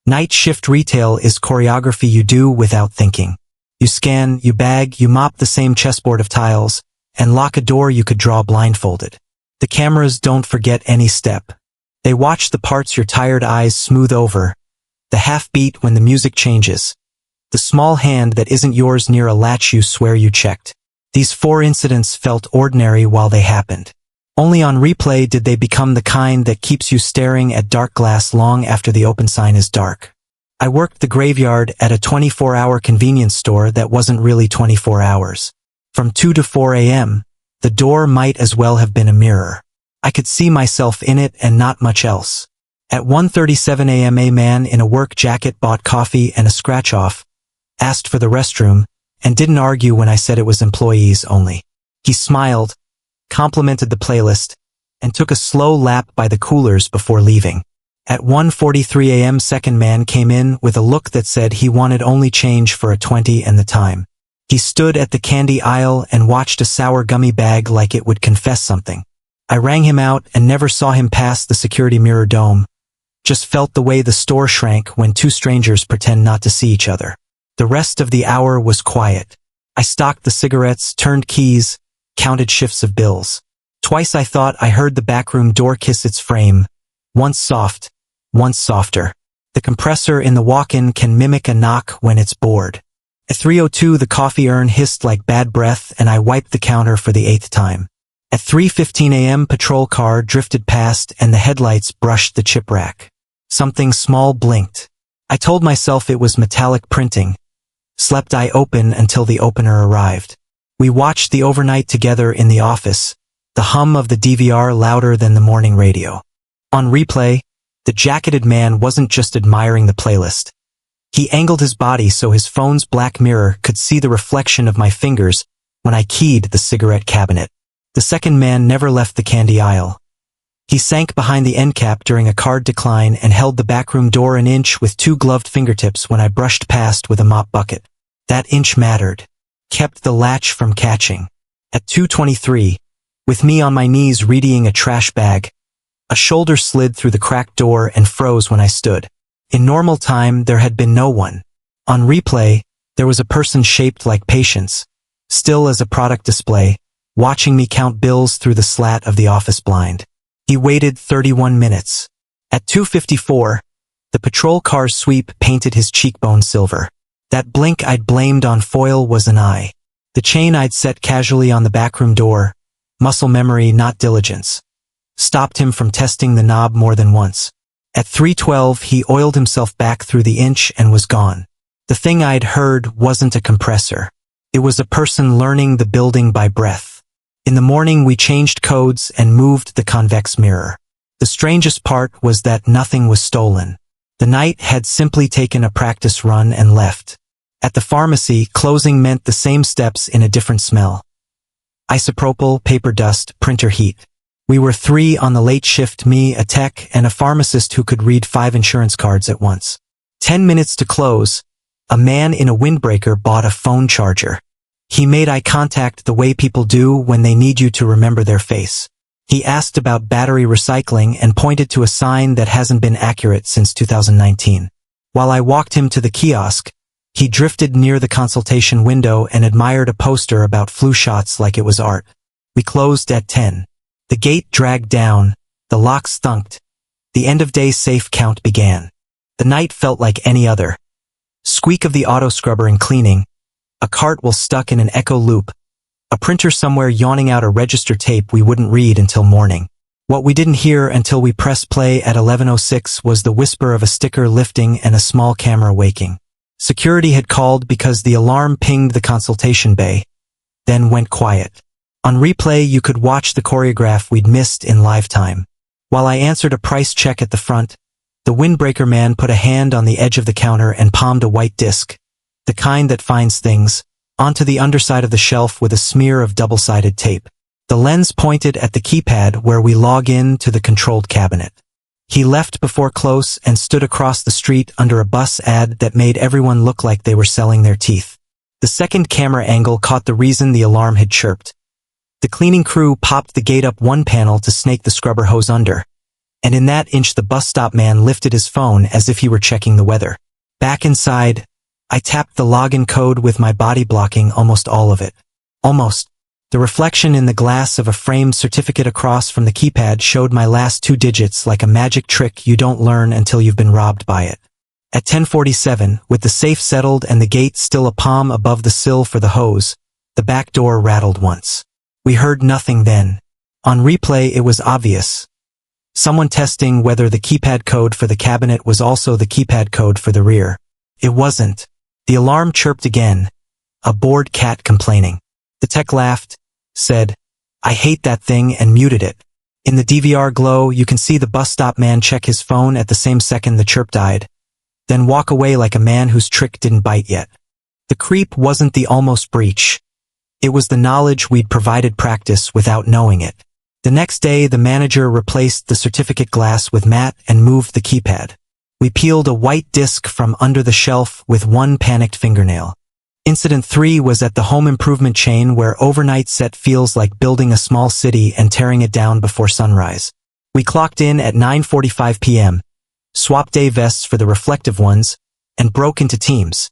Night shift retail is choreography you do without thinking. You scan, you bag, you mop the same chessboard of tiles, and lock a door you could draw blindfolded. The cameras don't forget any step. They watch the parts your tired eyes smooth over, the half beat when the music changes, the small hand that isn't yours near a latch you swear you checked. These 4 incidents felt ordinary while they happened. Only on replay did they become the kind that keeps you staring at dark glass long after the open sign is dark. I worked the graveyard at a 24-hour convenience store that wasn't really 24 hours. From 2 to 4 a.m., the door might as well have been a mirror. I could see myself in it and not much else. At 1:37 a.m. a man in a work jacket bought coffee and a scratch-off, asked for the restroom, and didn't argue when I said it was employees only. He smiled, complimented the playlist, and took a slow lap by the coolers before leaving. At 1:43 a.m. second man came in with a look that said he wanted only change for a 20 and the time. He stood at the candy aisle and watched a sour gummy bag like it would confess something. I rang him out and never saw him pass the security mirror dome. Just felt the way the store shrank when 2 strangers pretend not to see each other. The rest of the hour was quiet. I stocked the cigarettes, turned keys, counted shifts of bills. Twice I thought I heard the backroom door kiss its frame, once soft, once softer. The compressor in the walk-in can mimic a knock when it's bored. At 3:02 the coffee urn hissed like bad breath and I wiped the counter for the 8th time. At 3:15 a.m. patrol car drifted past and the headlights brushed the chip rack. Something small blinked. I told myself it was metallic printing. Slept eye open until the opener arrived. We watched the overnight together in the office, the hum of the DVR louder than the morning radio. On replay, the jacketed man wasn't just admiring the playlist. He angled his body so his phone's black mirror could see the reflection of my fingers when I keyed the cigarette cabinet. The second man never left the candy aisle. He sank behind the end cap during a card decline and held the backroom door an inch with 2 gloved fingertips when I brushed past with a mop bucket. That inch mattered. Kept the latch from catching. At 2:23, with me on my knees readying a trash bag, a shoulder slid through the cracked door and froze when I stood. In normal time, there had been no one. On replay, there was a person shaped like patience, still as a product display, watching me count bills through the slat of the office blind. He waited 31 minutes. At 2:54, the patrol car's sweep painted his cheekbone silver. That blink I'd blamed on foil was an eye. The chain I'd set casually on the backroom door, muscle memory not diligence, stopped him from testing the knob more than once. At 3:12 he oiled himself back through the inch and was gone. The thing I'd heard wasn't a compressor. It was a person learning the building by breath. In the morning we changed codes and moved the convex mirror. The strangest part was that nothing was stolen. The night had simply taken a practice run and left. At the pharmacy, closing meant the same steps in a different smell. Isopropyl, paper dust, printer heat. We were 3 on the late shift, me, a tech, and a pharmacist who could read 5 insurance cards at once. 10 minutes to close, a man in a windbreaker bought a phone charger. He made eye contact the way people do when they need you to remember their face. He asked about battery recycling and pointed to a sign that hasn't been accurate since 2019. While I walked him to the kiosk, he drifted near the consultation window and admired a poster about flu shots like it was art. We closed at 10. The gate dragged down, the locks thunked. The end-of-day safe count began. The night felt like any other. Squeak of the auto scrubber in cleaning, a cartwheel stuck in an echo loop, a printer somewhere yawning out a register tape we wouldn't read until morning. What we didn't hear until we pressed play at 11:06 was the whisper of a sticker lifting and a small camera waking. Security had called because the alarm pinged the consultation bay, then went quiet. On replay, you could watch the choreograph we'd missed in live time. While I answered a price check at the front, the windbreaker man put a hand on the edge of the counter and palmed a white disc, the kind that finds things, onto the underside of the shelf with a smear of double-sided tape. The lens pointed at the keypad where we log in to the controlled cabinet. He left before close and stood across the street under a bus ad that made everyone look like they were selling their teeth. The second camera angle caught the reason the alarm had chirped. The cleaning crew popped the gate up one panel to snake the scrubber hose under. And in that inch the bus stop man lifted his phone as if he were checking the weather. Back inside, I tapped the login code with my body blocking almost all of it. Almost. The reflection in the glass of a framed certificate across from the keypad showed my last 2 digits like a magic trick you don't learn until you've been robbed by it. At 10:47, with the safe settled and the gate still a palm above the sill for the hose, the back door rattled once. We heard nothing then. On replay it was obvious. Someone testing whether the keypad code for the cabinet was also the keypad code for the rear. It wasn't. The alarm chirped again. A bored cat complaining. The tech laughed, said, "I hate that thing," and muted it. In the DVR glow, you can see the bus stop man check his phone at the same second the chirp died, then walk away like a man whose trick didn't bite yet. The creep wasn't the almost breach. It was the knowledge we'd provided practice without knowing it. The next day, the manager replaced the certificate glass with matte and moved the keypad. We peeled a white disc from under the shelf with one panicked fingernail. Incident 3 was at the home improvement chain where overnight set feels like building a small city and tearing it down before sunrise. We clocked in at 9:45 p.m., swapped day vests for the reflective ones, and broke into teams.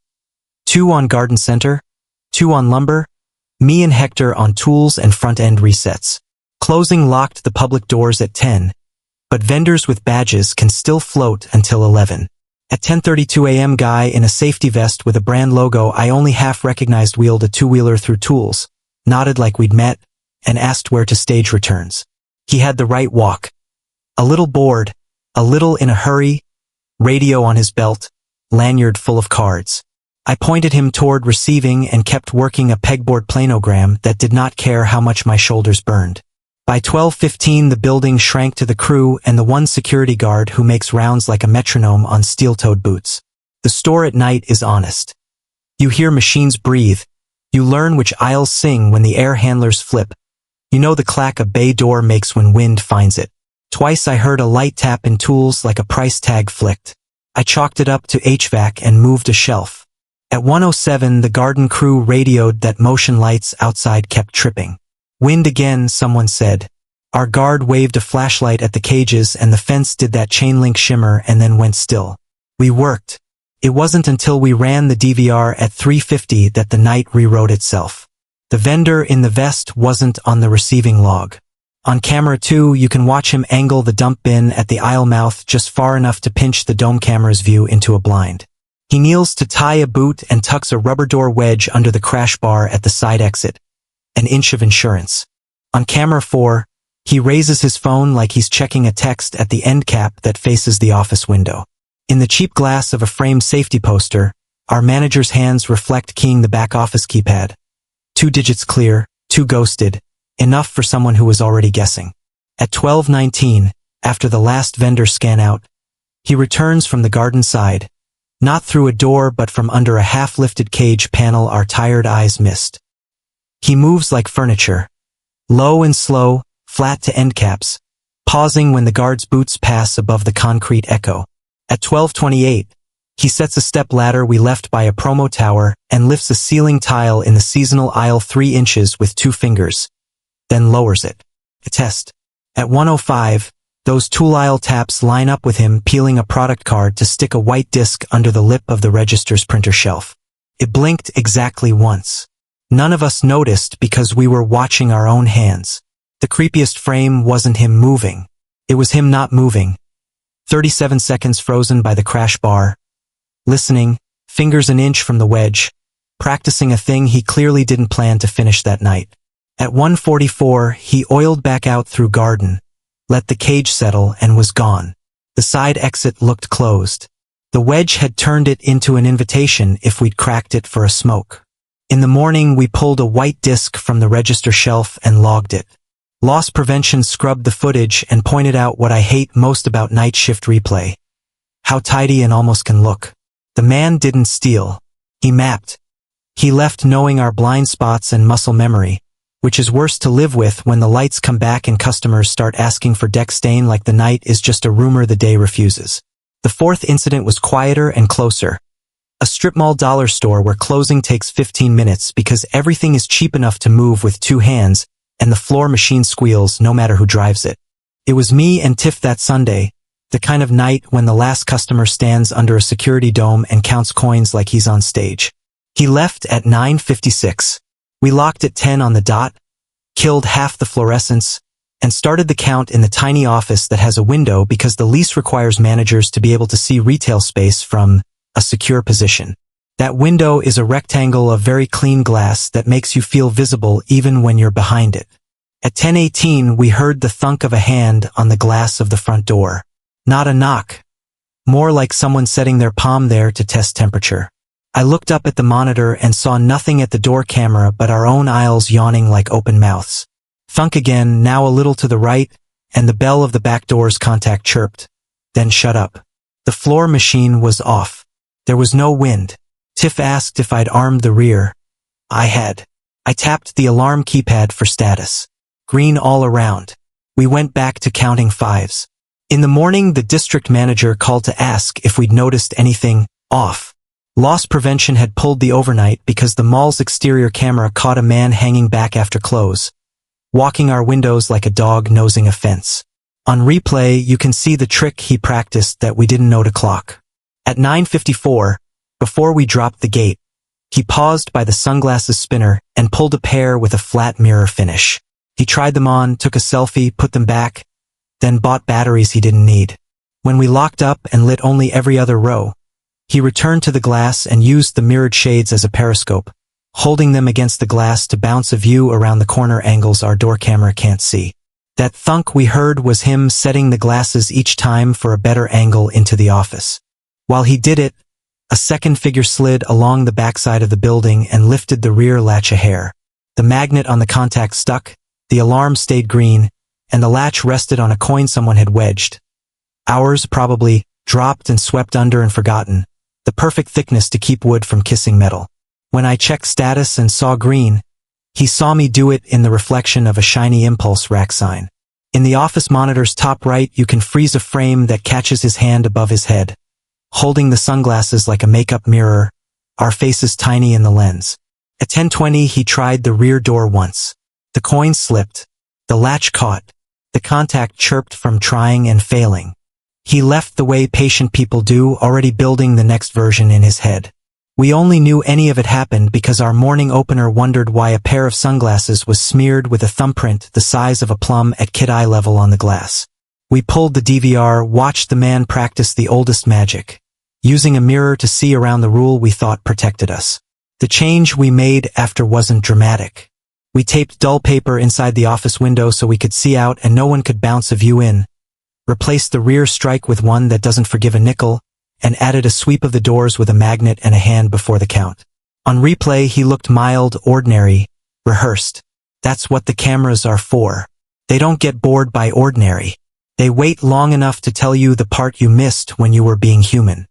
2 on garden center, 2 on lumber, me and Hector on tools and front-end resets. Closing locked the public doors at 10, but vendors with badges can still float until 11. At 10:32 a.m. guy in a safety vest with a brand logo I only half recognized wheeled a 2-wheeler through tools, nodded like we'd met, and asked where to stage returns. He had the right walk. A little bored, a little in a hurry, radio on his belt, lanyard full of cards. I pointed him toward receiving and kept working a pegboard planogram that did not care how much my shoulders burned. By 12:15 the building shrank to the crew and the one security guard who makes rounds like a metronome on steel-toed boots. The store at night is honest. You hear machines breathe. You learn which aisles sing when the air handlers flip. You know the clack a bay door makes when wind finds it. Twice I heard a light tap in tools like a price tag flicked. I chalked it up to HVAC and moved a shelf. At 1:07 the garden crew radioed that motion lights outside kept tripping. Wind again, someone said. Our guard waved a flashlight at the cages and the fence did that chain link shimmer and then went still. We worked. It wasn't until we ran the DVR at 3:50 that the night rewrote itself. The vendor in the vest wasn't on the receiving log. On camera 2, you can watch him angle the dump bin at the aisle mouth just far enough to pinch the dome camera's view into a blind. He kneels to tie a boot and tucks a rubber door wedge under the crash bar at the side exit. An inch of insurance. On camera 4, he raises his phone like he's checking a text at the end cap that faces the office window. In the cheap glass of a framed safety poster, our manager's hands reflect keying the back office keypad. 2 digits clear, 2 ghosted, enough for someone who was already guessing. At 12:19, after the last vendor scan out, he returns from the garden side, not through a door but from under a half-lifted cage panel our tired eyes missed. He moves like furniture, low and slow, flat to end caps, pausing when the guard's boots pass above the concrete echo. At 12:28, he sets a step ladder we left by a promo tower and lifts a ceiling tile in the seasonal aisle 3 inches with 2 fingers, then lowers it. A test. At 1:05, those tool aisle taps line up with him peeling a product card to stick a white disc under the lip of the register's printer shelf. It blinked exactly once. None of us noticed because we were watching our own hands. The creepiest frame wasn't him moving. It was him not moving. 37 seconds frozen by the crash bar. Listening, fingers an inch from the wedge, practicing a thing he clearly didn't plan to finish that night. At 1:44, he oiled back out through garden, let the cage settle and was gone. The side exit looked closed. The wedge had turned it into an invitation if we'd cracked it for a smoke. In the morning, we pulled a white disc from the register shelf and logged it. Loss prevention scrubbed the footage and pointed out what I hate most about night shift replay. How tidy and almost can look. The man didn't steal. He mapped. He left knowing our blind spots and muscle memory, which is worse to live with when the lights come back and customers start asking for deck stain like the night is just a rumor the day refuses. The 4th incident was quieter and closer. A strip mall dollar store where closing takes 15 minutes because everything is cheap enough to move with 2 hands and the floor machine squeals no matter who drives it. It was me and Tiff that Sunday, the kind of night when the last customer stands under a security dome and counts coins like he's on stage. He left at 9:56. We locked at 10 on the dot, killed half the fluorescents, and started the count in the tiny office that has a window because the lease requires managers to be able to see retail space from a secure position. That window is a rectangle of very clean glass that makes you feel visible even when you're behind it. At 10:18, we heard the thunk of a hand on the glass of the front door. Not a knock. More like someone setting their palm there to test temperature. I looked up at the monitor and saw nothing at the door camera but our own aisles yawning like open mouths. Thunk again, now a little to the right, and the bell of the back door's contact chirped, then shut up. The floor machine was off. There was no wind. Tiff asked if I'd armed the rear. I had. I tapped the alarm keypad for status. Green all around. We went back to counting fives. In the morning, the district manager called to ask if we'd noticed anything off. Loss prevention had pulled the overnight because the mall's exterior camera caught a man hanging back after close, walking our windows like a dog nosing a fence. On replay, you can see the trick he practiced that we didn't know to clock. At 9:54, before we dropped the gate, he paused by the sunglasses spinner and pulled a pair with a flat mirror finish. He tried them on, took a selfie, put them back, then bought batteries he didn't need. When we locked up and lit only every other row, he returned to the glass and used the mirrored shades as a periscope, holding them against the glass to bounce a view around the corner angles our door camera can't see. That thunk we heard was him setting the glasses each time for a better angle into the office. While he did it, a second figure slid along the backside of the building and lifted the rear latch a hair. The magnet on the contact stuck, the alarm stayed green, and the latch rested on a coin someone had wedged. Ours, probably, dropped and swept under and forgotten, the perfect thickness to keep wood from kissing metal. When I checked status and saw green, he saw me do it in the reflection of a shiny impulse rack sign. In the office monitor's top right, you can freeze a frame that catches his hand above his head, holding the sunglasses like a makeup mirror, our faces tiny in the lens. At 10:20, he tried the rear door once. The coin slipped. The latch caught. The contact chirped from trying and failing. He left the way patient people do, already building the next version in his head. We only knew any of it happened because our morning opener wondered why a pair of sunglasses was smeared with a thumbprint the size of a plum at kid eye level on the glass. We pulled the DVR, watched the man practice the oldest magic, using a mirror to see around the rule we thought protected us. The change we made after wasn't dramatic. We taped dull paper inside the office window so we could see out and no one could bounce a view in, replaced the rear strike with one that doesn't forgive a nickel, and added a sweep of the doors with a magnet and a hand before the count. On replay, he looked mild, ordinary, rehearsed. That's what the cameras are for. They don't get bored by ordinary. They wait long enough to tell you the part you missed when you were being human.